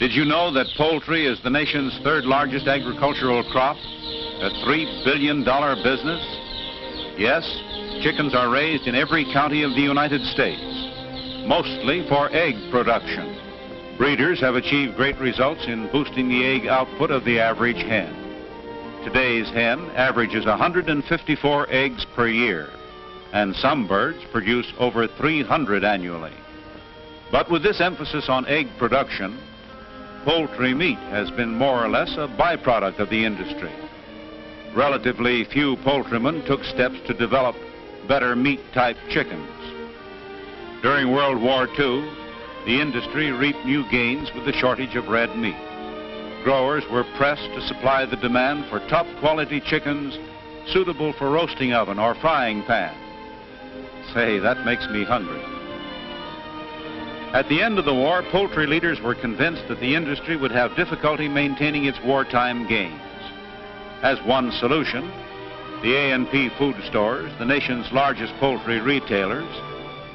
Did you know that poultry is the nation's third largest agricultural crop? A $3 billion business? Yes, chickens are raised in every county of the United States, mostly for egg production. Breeders have achieved great results in boosting the egg output of the average hen. Today's hen averages 154 eggs per year, and some birds produce over 300 annually. But with this emphasis on egg production, poultry meat has been more or less a byproduct of the industry. Relatively few poultrymen took steps to develop better meat-type chickens. During World War II, the industry reaped new gains with the shortage of red meat. Growers were pressed to supply the demand for top-quality chickens suitable for roasting oven or frying pan. Say, that makes me hungry. At the end of the war, poultry leaders were convinced that the industry would have difficulty maintaining its wartime gains. As one solution, the A&P food stores, the nation's largest poultry retailers,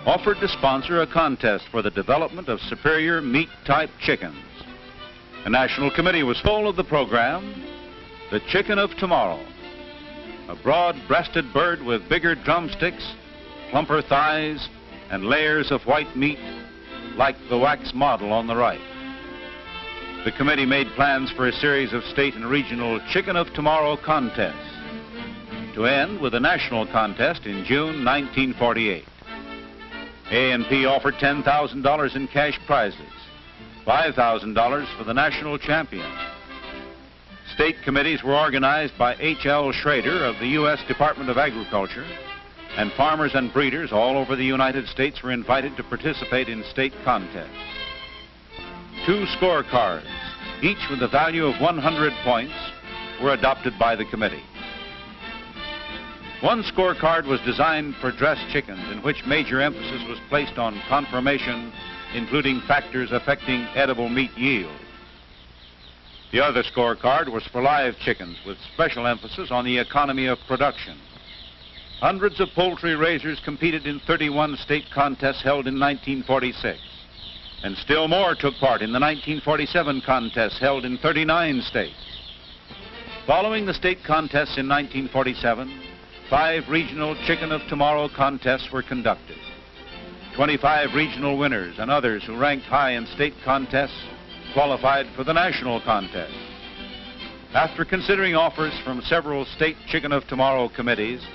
offered to sponsor a contest for the development of superior meat-type chickens. A national committee was full of the program, The Chicken of Tomorrow, a broad-breasted bird with bigger drumsticks, plumper thighs, and layers of white meat like the wax model on the right. The committee made plans for a series of state and regional Chicken of Tomorrow contests, to end with a national contest in June 1948. A&P offered $10,000 in cash prizes, $5,000 for the national champion. State committees were organized by H.L. Schrader of the U.S. Department of Agriculture, and farmers and breeders all over the United States were invited to participate in state contests. 2 scorecards, each with a value of 100 points, were adopted by the committee. One scorecard was designed for dressed chickens, in which major emphasis was placed on conformation, including factors affecting edible meat yield. The other scorecard was for live chickens, with special emphasis on the economy of production. Hundreds of poultry raisers competed in 31 state contests held in 1946. And still more took part in the 1947 contests held in 39 states. Following the state contests in 1947, 5 regional Chicken of Tomorrow contests were conducted. 25 regional winners and others who ranked high in state contests qualified for the national contest. After considering offers from several state Chicken of Tomorrow committees,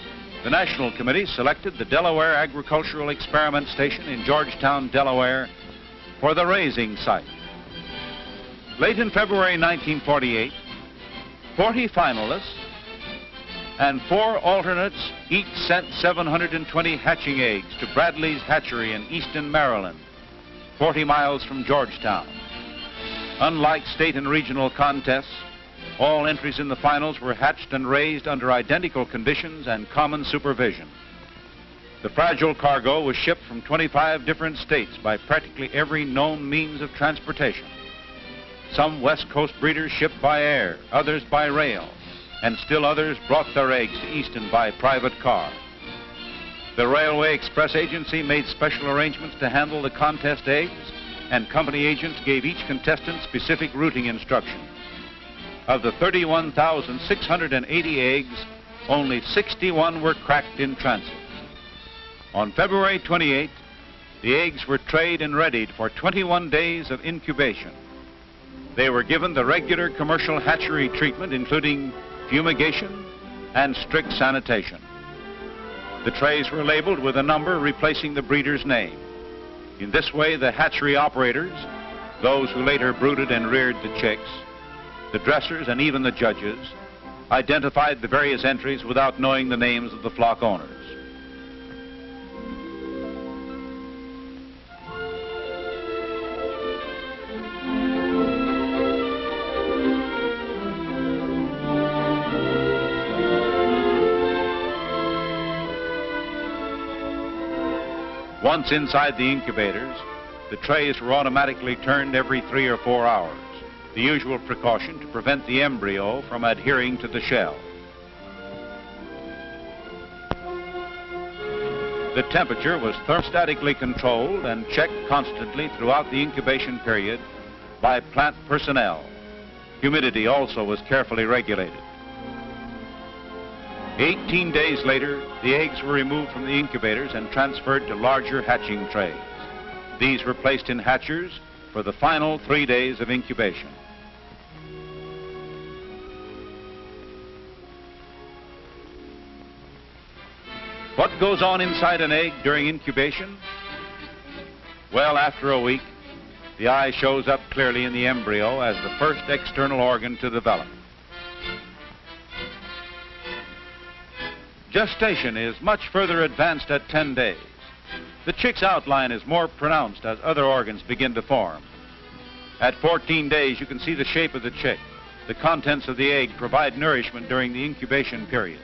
the national committee selected the Delaware Agricultural Experiment Station in Georgetown, Delaware, for the raising site. Late in February 1948, 40 finalists and 4 alternates each sent 720 hatching eggs to Bradley's Hatchery in Easton, Maryland, 40 miles from Georgetown. Unlike state and regional contests, all entries in the finals were hatched and raised under identical conditions and common supervision. The fragile cargo was shipped from 25 different states by practically every known means of transportation. Some West Coast breeders shipped by air, others by rail, and still others brought their eggs to Easton by private car. The Railway Express Agency made special arrangements to handle the contest eggs, and company agents gave each contestant specific routing instructions. Of the 31,680 eggs, only 61 were cracked in transit. On February 28, the eggs were trayed and readied for 21 days of incubation. They were given the regular commercial hatchery treatment, including fumigation and strict sanitation. The trays were labeled with a number replacing the breeder's name. In this way, the hatchery operators, those who later brooded and reared the chicks, the dressers, and even the judges, identified the various entries without knowing the names of the flock owners. Once inside the incubators, the trays were automatically turned every 3 or 4 hours, the usual precaution to prevent the embryo from adhering to the shell. The temperature was thermostatically controlled and checked constantly throughout the incubation period by plant personnel. Humidity also was carefully regulated. 18 days later, the eggs were removed from the incubators and transferred to larger hatching trays. These were placed in hatchers for the final 3 days of incubation. What goes on inside an egg during incubation? Well, after a week, the eye shows up clearly in the embryo as the first external organ to develop. Gestation is much further advanced at 10 days. The chick's outline is more pronounced as other organs begin to form. At 14 days, you can see the shape of the chick. The contents of the egg provide nourishment during the incubation period.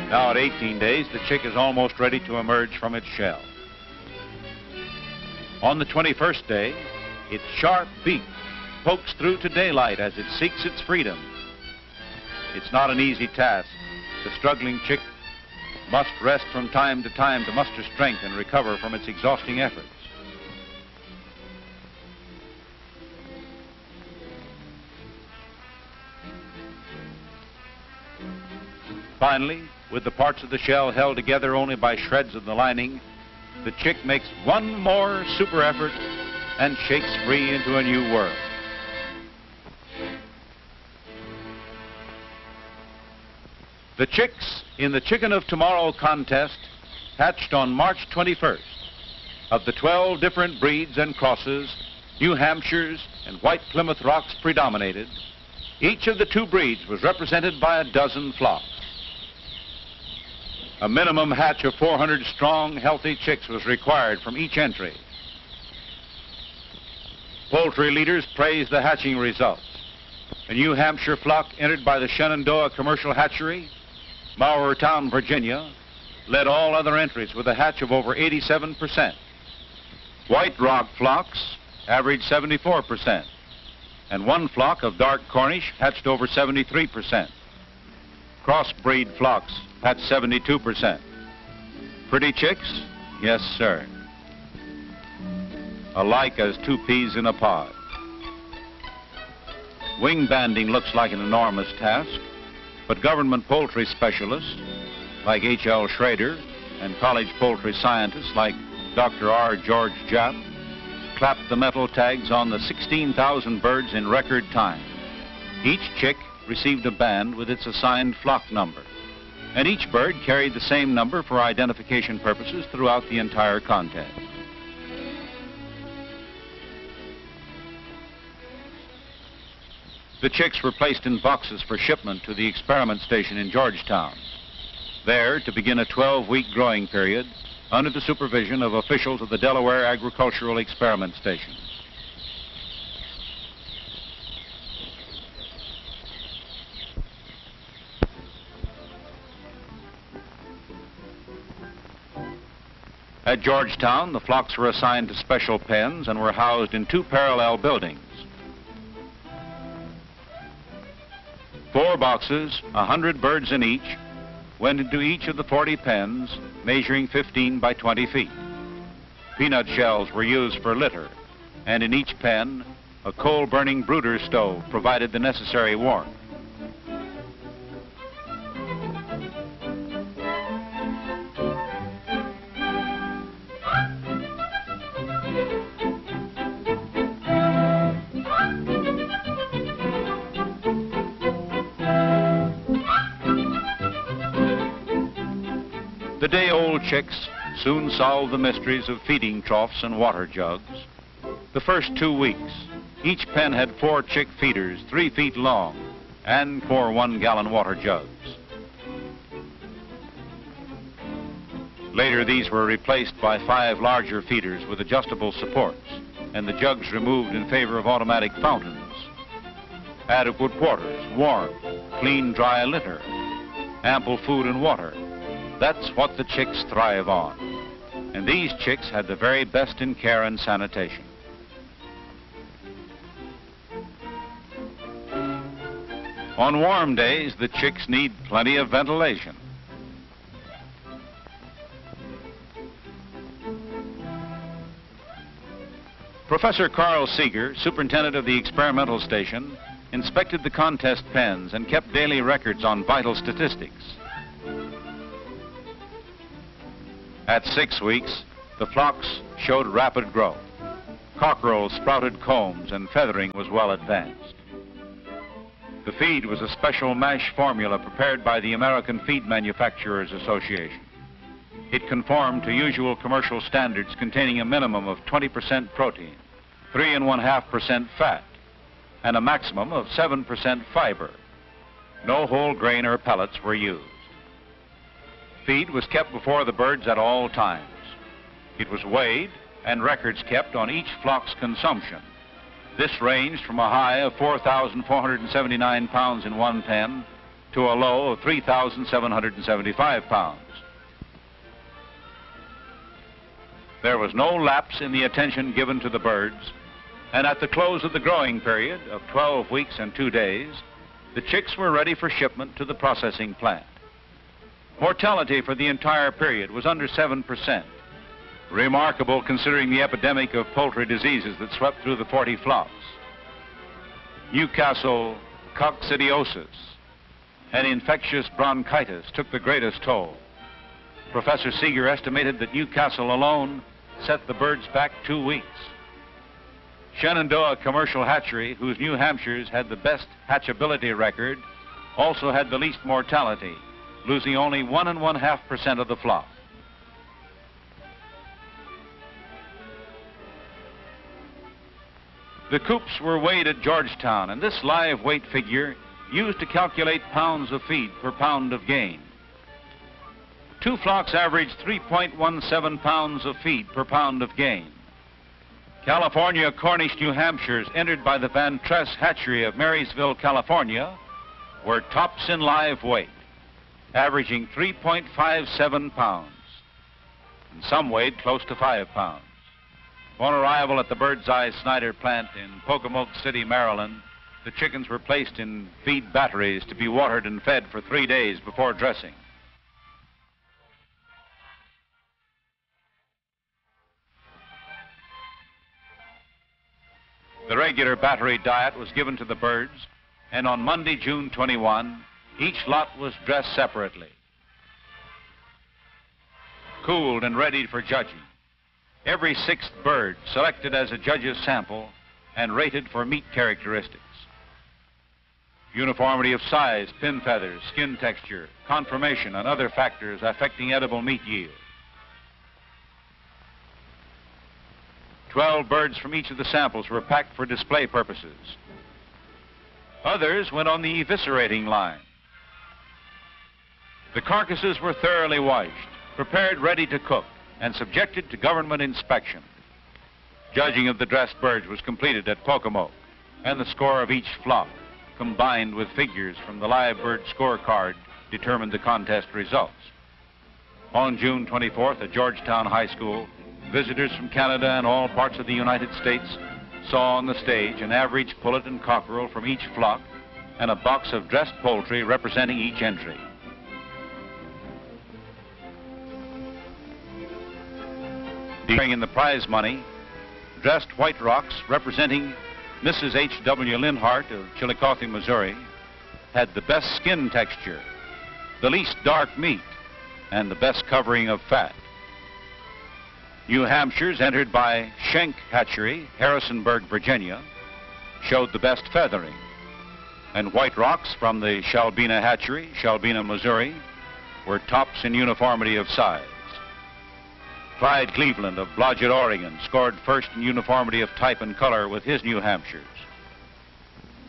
Now at 18 days, the chick is almost ready to emerge from its shell. On the 21st day, its sharp beak pokes through to daylight as it seeks its freedom. It's not an easy task. The struggling chick must rest from time to time to muster strength and recover from its exhausting efforts. Finally, with the parts of the shell held together only by shreds of the lining, the chick makes one more super effort and shakes free into a new world. The chicks in the Chicken of Tomorrow contest hatched on March 21st. Of the 12 different breeds and crosses, New Hampshires and White Plymouth Rocks predominated. Each of the 2 breeds was represented by a dozen flocks. A minimum hatch of 400 strong, healthy chicks was required from each entry. Poultry leaders praised the hatching results. A New Hampshire flock entered by the Shenandoah Commercial Hatchery, Maurertown, Virginia, led all other entries with a hatch of over 87%. White Rock flocks averaged 74%, and one flock of dark Cornish hatched over 73%. Crossbreed flocks hatched 72%. Pretty chicks? Yes, sir. Alike as 2 peas in a pod. Wing banding looks like an enormous task, but government poultry specialists like H.L. Schrader and college poultry scientists like Dr. R. George Japp clapped the metal tags on the 16,000 birds in record time. Each chick received a band with its assigned flock number, and each bird carried the same number for identification purposes throughout the entire contest. The chicks were placed in boxes for shipment to the experiment station in Georgetown, there to begin a 12-week growing period under the supervision of officials of the Delaware Agricultural Experiment Station. At Georgetown, the flocks were assigned to special pens and were housed in 2 parallel buildings. 4 boxes, 100 birds in each, went into each of the 40 pens, measuring 15 by 20 feet. Peanut shells were used for litter, and in each pen, a coal-burning brooder stove provided the necessary warmth. The day-old chicks soon solved the mysteries of feeding troughs and water jugs. The first 2 weeks, each pen had 4 chick feeders 3 feet long and 4 one-gallon water jugs. Later, these were replaced by 5 larger feeders with adjustable supports and the jugs removed in favor of automatic fountains. Adequate quarters, warmth, clean, dry litter, ample food and water. That's what the chicks thrive on. And these chicks had the very best in care and sanitation. On warm days, the chicks need plenty of ventilation. Professor Carl Seeger, superintendent of the experimental station, inspected the contest pens and kept daily records on vital statistics. At 6 weeks, the flocks showed rapid growth. Cockerels sprouted combs and feathering was well advanced. The feed was a special mash formula prepared by the American Feed Manufacturers Association. It conformed to usual commercial standards containing a minimum of 20% protein, 3.5% fat, and a maximum of 7% fiber. No whole grain or pellets were used. Feed was kept before the birds at all times. It was weighed and records kept on each flock's consumption. This ranged from a high of 4,479 pounds in one pen to a low of 3,775 pounds. There was no lapse in the attention given to the birds, and at the close of the growing period of 12 weeks and 2 days, the chicks were ready for shipment to the processing plant. Mortality for the entire period was under 7%. Remarkable considering the epidemic of poultry diseases that swept through the 40 flocks. Newcastle coccidiosis and infectious bronchitis took the greatest toll. Professor Seeger estimated that Newcastle alone set the birds back 2 weeks. Shenandoah Commercial Hatchery, whose New Hampshires had the best hatchability record, also had the least mortality, losing only 1.5% of the flock. The coops were weighed at Georgetown, and this live weight figure used to calculate pounds of feed per pound of gain. 2 flocks averaged 3.17 pounds of feed per pound of gain. California Cornish New Hampshires entered by the Van Tress Hatchery of Marysville, California, were tops in live weight, averaging 3.57 pounds, and some weighed close to 5 pounds. On arrival at the Birdseye Snyder plant in Pocomoke City, Maryland, the chickens were placed in feed batteries to be watered and fed for 3 days before dressing. The regular battery diet was given to the birds, and on Monday, June 21, each lot was dressed separately, cooled and ready for judging. Every 6th bird selected as a judge's sample and rated for meat characteristics. Uniformity of size, pin feathers, skin texture, conformation, and other factors affecting edible meat yield. 12 birds from each of the samples were packed for display purposes. Others went on the eviscerating line. The carcasses were thoroughly washed, prepared ready to cook, and subjected to government inspection. Judging of the dressed birds was completed at Pocomoke, and the score of each flock, combined with figures from the live bird scorecard, determined the contest results. On June 24th at Georgetown High School, visitors from Canada and all parts of the United States saw on the stage an average pullet and cockerel from each flock and a box of dressed poultry representing each entry. In the prize money, dressed White Rocks representing Mrs. H.W. Linhart of Chillicothe, Missouri, had the best skin texture, the least dark meat, and the best covering of fat. New Hampshires, entered by Schenck Hatchery, Harrisonburg, Virginia, showed the best feathering, and White Rocks from the Shalbina Hatchery, Shalbina, Missouri, were tops in uniformity of size. Clyde Cleveland of Blodgett, Oregon, scored first in uniformity of type and color with his New Hampshires.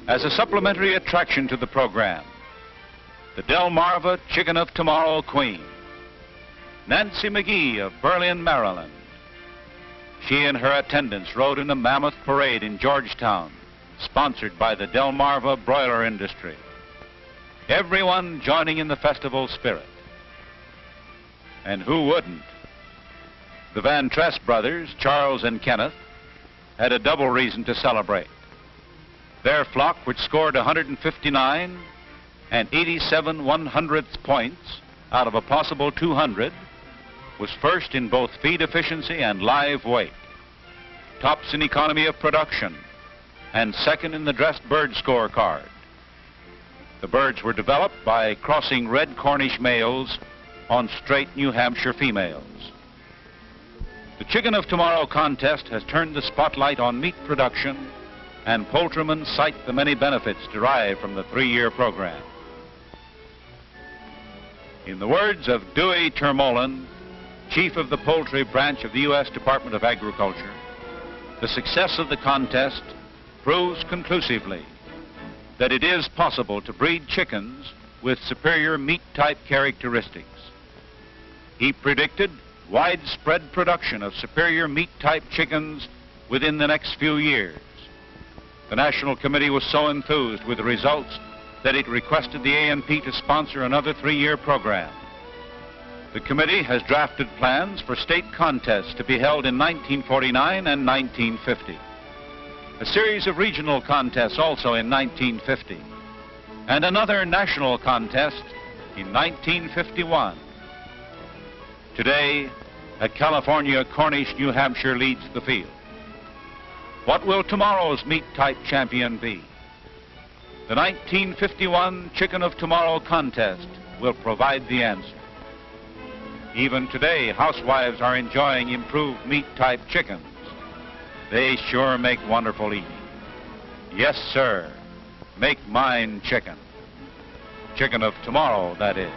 As a supplementary attraction to the program, the Delmarva Chicken of Tomorrow Queen, Nancy McGee of Berlin, Maryland. She and her attendants rode in a mammoth parade in Georgetown, sponsored by the Delmarva broiler industry. Everyone joining in the festival spirit. And who wouldn't? The Van Tress brothers, Charles and Kenneth, had a double reason to celebrate. Their flock, which scored 159 and 87 1/100th points out of a possible 200, was first in both feed efficiency and live weight. tops in economy of production, and second in the dressed bird scorecard. The birds were developed by crossing red Cornish males on straight New Hampshire females. The Chicken of Tomorrow contest has turned the spotlight on meat production, and poultrymen cite the many benefits derived from the 3-year program. In the words of Dewey Termolen, chief of the poultry branch of the U.S. Department of Agriculture, the success of the contest proves conclusively that it is possible to breed chickens with superior meat type characteristics. He predicted widespread production of superior meat type chickens within the next few years. The National Committee was so enthused with the results that it requested the A&P to sponsor another 3-year program. The committee has drafted plans for state contests to be held in 1949 and 1950. A series of regional contests also in 1950, and another national contest in 1951. Today, a California Cornish New Hampshire leads the field. What will tomorrow's meat type champion be? The 1951 Chicken of Tomorrow contest will provide the answer. Even today, housewives are enjoying improved meat type chickens. They sure make wonderful eating. Yes, sir. Make mine chicken. Chicken of Tomorrow, that is.